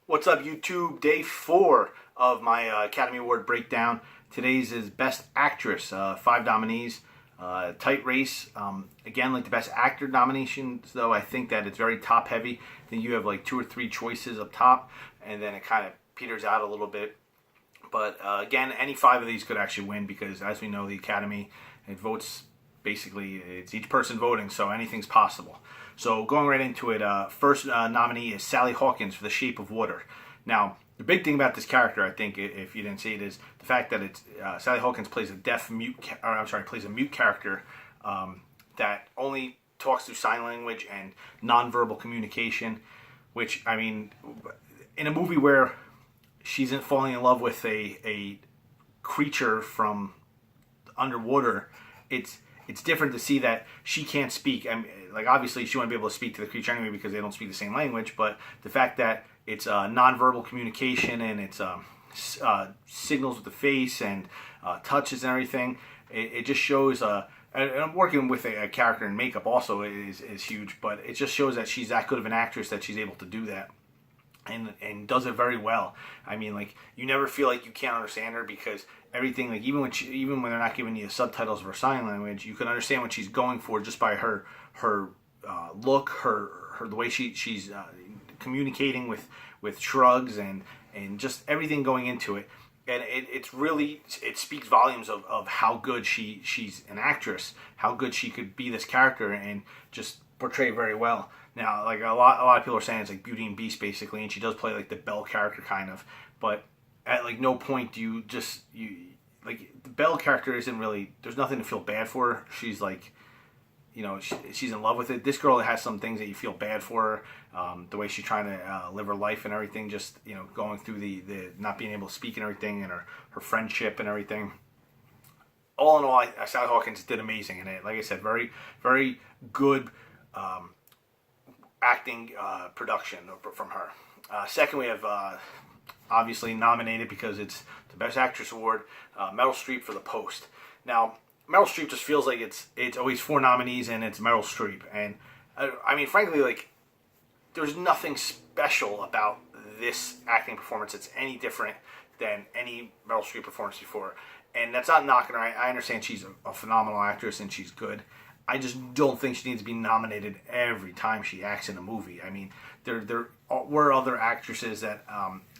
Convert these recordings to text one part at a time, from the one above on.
What's up, YouTube? Day 4 of my Academy Award breakdown. Today's is Best Actress. 5 nominees. Tight race. Again, like the Best Actor nominations, though, I think that it's very top-heavy. I think you have like 2 or 3 choices up top, and then it kind of peters out a little bit. But again, any 5 of these could actually win because, as we know, the Academy, it votes, basically, it's each person voting, so anything's possible. So going right into it, first nominee is Sally Hawkins for The Shape of Water. Now, the big thing about this character, I think, if you didn't see it, is the fact that it's Sally Hawkins plays plays a mute character that only talks through sign language and nonverbal communication. Which, I mean, in a movie where she's falling in love with a creature from underwater, it's different to see that she can't speak. I mean, like, obviously she wouldn't be able to speak to the creature anyway because they don't speak the same language, but the fact that it's nonverbal communication and it's signals with the face and touches and everything, it just shows, and working with a character in makeup also is huge, but it just shows that she's that good of an actress that she's able to do that. And does it very well. I mean, like, you never feel like you can't understand her because everything, like, even when they're not giving you the subtitles of her sign language, you can understand what she's going for just by her look, her the way she's communicating with shrugs and just everything going into it. And it speaks volumes of how good she's an actress, how good she could be this character and just portray very well. Now, like, a lot of people are saying it's like Beauty and Beast basically, and she does play like the Belle character kind of, but at like no point do you like, the Belle character isn't really, there's nothing to feel bad for her. She's like, you know, she's in love with it. This girl has some things that you feel bad for her, the way she's trying to live her life and everything, just, you know, going through the not being able to speak and everything, and her friendship and everything. All in all, Sally Hawkins did amazing in it. Like I said, very, very good acting production from her. Second, we have obviously nominated because it's the Best Actress Award, Meryl Streep for The Post. Now, Meryl Streep just feels like it's always 4 nominees and it's Meryl Streep. And I mean, frankly, like, there's nothing special about this acting performance that's any different than any Meryl Streep performance before. And that's not knocking her. I understand she's a phenomenal actress and she's good. I just don't think she needs to be nominated every time she acts in a movie. I mean, there were other actresses that,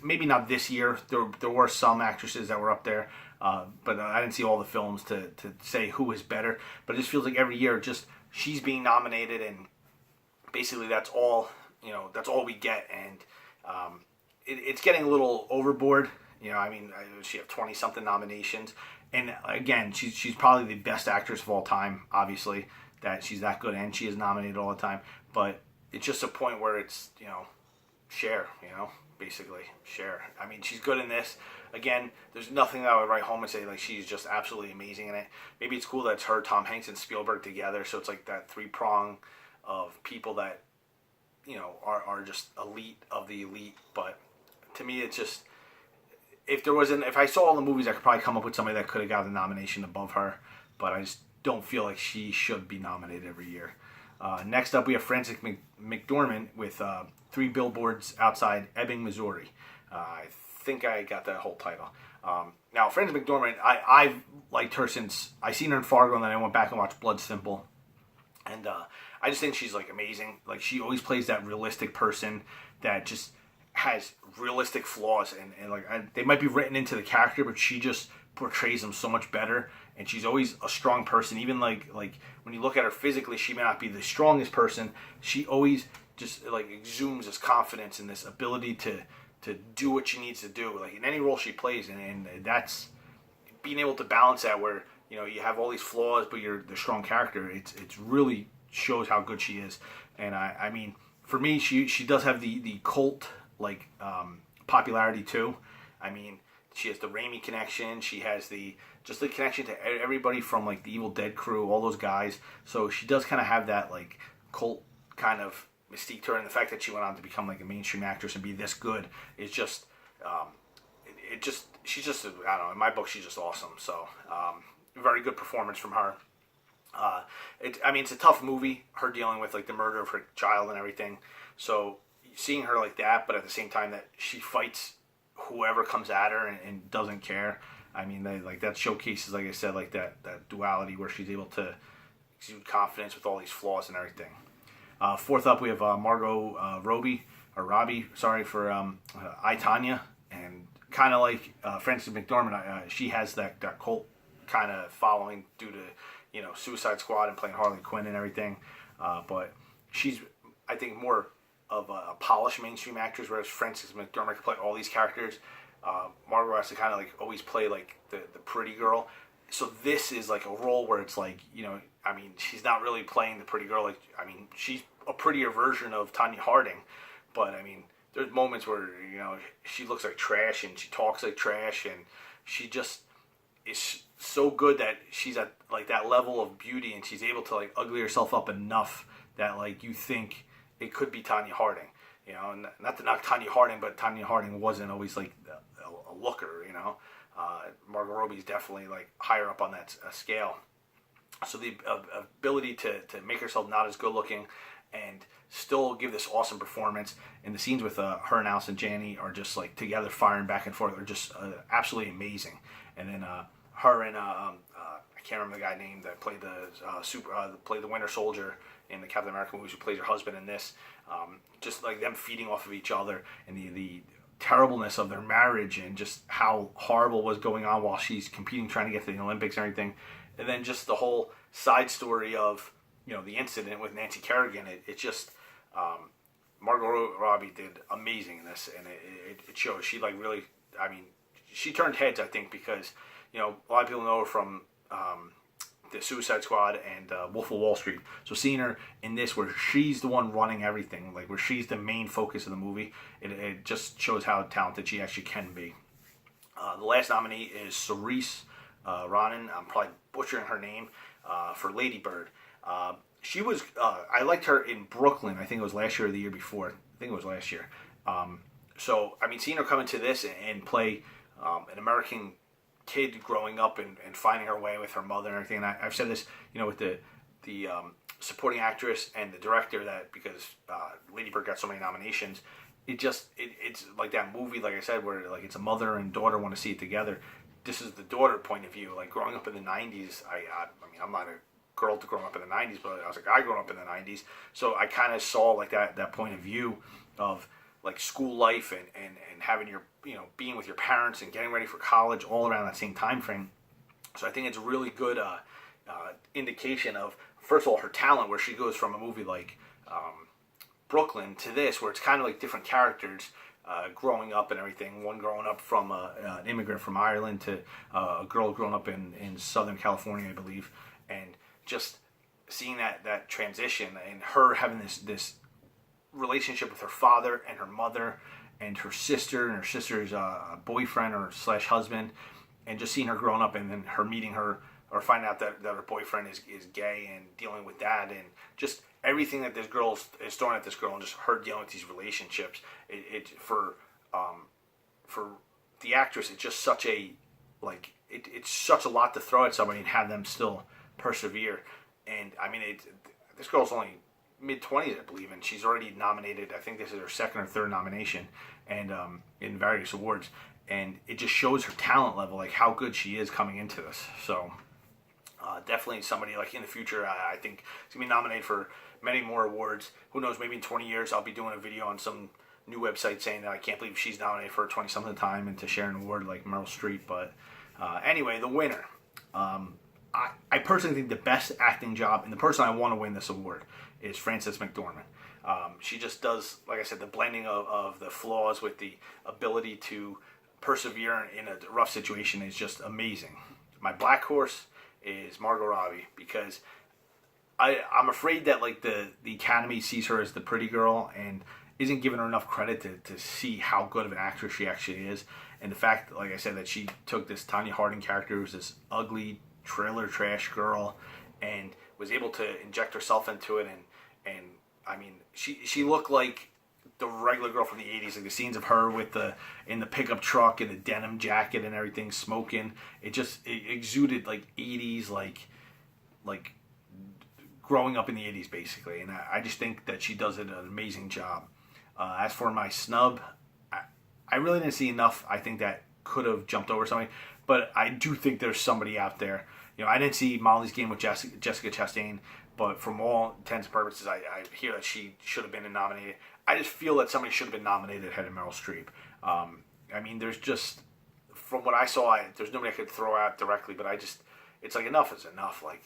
maybe not this year, there were some actresses that were up there, but I didn't see all the films to say who is better. But it just feels like every year, just she's being nominated, and basically that's all, you know, that's all we get. And it's getting a little overboard. You know, I mean, she have 20-something nominations. And again, she's probably the best actress of all time, obviously, that she's that good, and she is nominated all the time. But it's just a point where it's, you know, share, you know, basically, share. I mean, she's good in this. Again, there's nothing that I would write home and say, like, she's just absolutely amazing in it. Maybe it's cool that it's her, Tom Hanks, and Spielberg together, so it's like that 3-prong of people that, you know, are just elite of the elite. But to me, it's just, if I saw all the movies, I could probably come up with somebody that could have got the nomination above her, but I just don't feel like she should be nominated every year. Next up, we have Frances McDormand with 3 Billboards Outside Ebbing, Missouri. I think I got that whole title. Now, Frances McDormand, I've liked her since I seen her in Fargo, and then I went back and watched Blood Simple. And I just think she's, like, amazing. Like, she always plays that realistic person that just has realistic flaws, and like, they might be written into the character, but she just portrays them so much better. And she's always a strong person. Even like when you look at her physically, she may not be the strongest person. She always just, like, exudes this confidence and this ability to do what she needs to do, like, in any role she plays. And that's being able to balance that, where, you know, you have all these flaws, but you're the strong character. It's really shows how good she is. And I mean, for me, she does have the cult, like, popularity too. I mean, she has the Raimi connection. She has the connection to everybody from, like, the Evil Dead crew, all those guys. So she does kind of have that, like, cult kind of mystique to her. And the fact that she went on to become, like, a mainstream actress and be this good is just, she's just, I don't know, in my book, she's just awesome. So, very good performance from her. I mean, it's a tough movie, her dealing with, like, the murder of her child and everything. So seeing her like that, but at the same time that she fights whoever comes at her and doesn't care. I mean, that showcases, like I said, like that duality where she's able to exude confidence with all these flaws and everything. Fourth up, we have Margot Robbie, sorry, for I, Tonya. And kind of like Frances McDormand, she has that cult kind of following due to, Suicide Squad and playing Harley Quinn and everything. But she's, I think, more of a polished mainstream actress, whereas Frances McDormand can play all these characters. Margot has to kind of like always play like the pretty girl. So this is like a role where it's like, I mean, she's not really playing the pretty girl. Like, I mean, she's a prettier version of Tonya Harding, but I mean, there's moments where, she looks like trash and she talks like trash, and she just is so good that she's at like that level of beauty, and she's able to like ugly herself up enough that like you think it could be Tonya Harding. And not to knock Tonya Harding, but Tonya Harding wasn't always like a looker, Margot Robbie is definitely like higher up on that scale. So the ability to make herself not as good looking and still give this awesome performance, and the scenes with her and Allison Janney are just like together firing back and forth are just absolutely amazing. And then her and I can't remember the guy name that played the Winter Soldier in the Captain America movies, who plays her husband in this. Just like them feeding off of each other, and the terribleness of their marriage, and just how horrible was going on while she's competing, trying to get to the Olympics and everything. And then just the whole side story of, the incident with Nancy Kerrigan. It just, Margot Robbie did amazing in this, and it shows. She like really, I mean, she turned heads, I think, because, a lot of people know her from the Suicide Squad and Wolf of Wall Street. So seeing her in this, where she's the one running everything, like where she's the main focus of the movie, it just shows how talented she actually can be. The last nominee is Saoirse Ronan. I'm probably butchering her name, for Lady Bird. She was, I liked her in Brooklyn. I think it was last year or the year before. I think it was last year. So, I mean, seeing her come into this and play an American kid growing up and finding her way with her mother and everything. And I've said this, with the supporting actress and the director, that because Lady Bird got so many nominations, it's like that movie, like I said, where like it's a mother and daughter want to see it together. This is the daughter point of view. Like growing up in the 90s, I mean, I'm not a girl to grow up in the 90s, but I was a guy growing up in the 90s. So I kind of saw like that point of view of like school life and having your, being with your parents and getting ready for college all around that same time frame. So I think it's a really good indication of, first of all, her talent, where she goes from a movie like Brooklyn to this, where it's kind of like different characters growing up and everything. One growing up from an immigrant from Ireland to a girl growing up in Southern California, I believe. And just seeing that transition, and her having this relationship with her father and her mother and her sister and her sister's boyfriend or slash husband, and just seeing her growing up, and then her meeting her or finding out that her boyfriend is gay and dealing with that, and just everything that this girl is throwing at this girl, and just her dealing with these relationships. For the actress, it's just such a it's such a lot to throw at somebody and have them still persevere. And I mean, this girl's only mid-20s, I believe, and she's already nominated. I think this is her second or third nomination, and in various awards. And it just shows her talent level, like how good she is coming into this. So definitely somebody like in the future, I think she's gonna be nominated for many more awards. Who knows? Maybe in 20 years, I'll be doing a video on some new website saying that I can't believe she's nominated for a 20-something time and to share an award like Meryl Streep. But anyway, the winner. I personally think the best acting job, and the person I want to win this award, is Frances McDormand. She just does, like I said, the blending of the flaws with the ability to persevere in a rough situation is just amazing. My black horse is Margot Robbie, because I'm afraid that like the Academy sees her as the pretty girl and isn't giving her enough credit to see how good of an actress she actually is. And the fact, like I said, that she took this Tonya Harding character, who's this ugly trailer trash girl, and was able to inject herself into it, and I mean, she looked like the regular girl from the 80s, like the scenes of her in the pickup truck and the denim jacket and everything, smoking. It exuded like 80s, like growing up in the 80s basically. And I just think that she does an amazing job. As for my snub, I really didn't see enough. I think that could have jumped over somebody, but I do think there's somebody out there. I didn't see Molly's game with Jessica Chastain, but from all intents and purposes, I hear that she should have been nominated. I just feel that somebody should have been nominated ahead of Meryl Streep. There's just, from what I saw, there's nobody I could throw out directly, but it's like enough is enough. Like,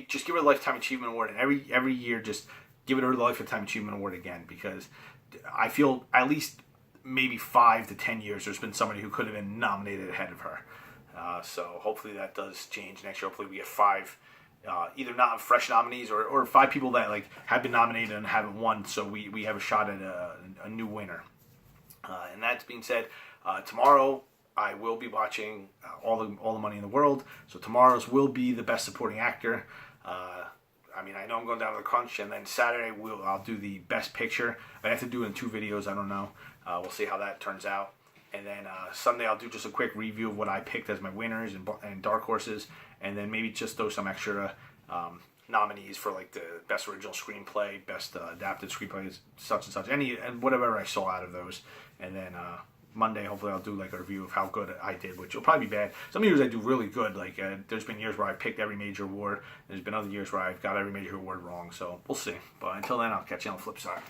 just give her the Lifetime Achievement Award, and every year just give it her the Lifetime Achievement Award again, because I feel at least maybe 5 to 10 years there's been somebody who could have been nominated ahead of her. So hopefully that does change next year. Hopefully we get 5 either not fresh nominees or 5 people that like have been nominated and haven't won, so we have a shot at a new winner. And that being said, tomorrow I will be watching all the Money in the World. So tomorrow's will be the Best Supporting Actor. I know I'm going down to the crunch, and then Saturday I'll do the Best Picture. I have to do it in 2 videos. I don't know. We'll see how that turns out. And then Sunday I'll do just a quick review of what I picked as my winners and dark horses, and then maybe just throw some extra nominees for like the Best Original Screenplay, Best Adapted Screenplay, such and such, and whatever I saw out of those. And then Monday, hopefully I'll do like a review of how good I did, which will probably be bad. Some years I do really good. Like there's been years where I picked every major award. There's been other years where I've got every major award wrong. So we'll see. But until then, I'll catch you on the flip side.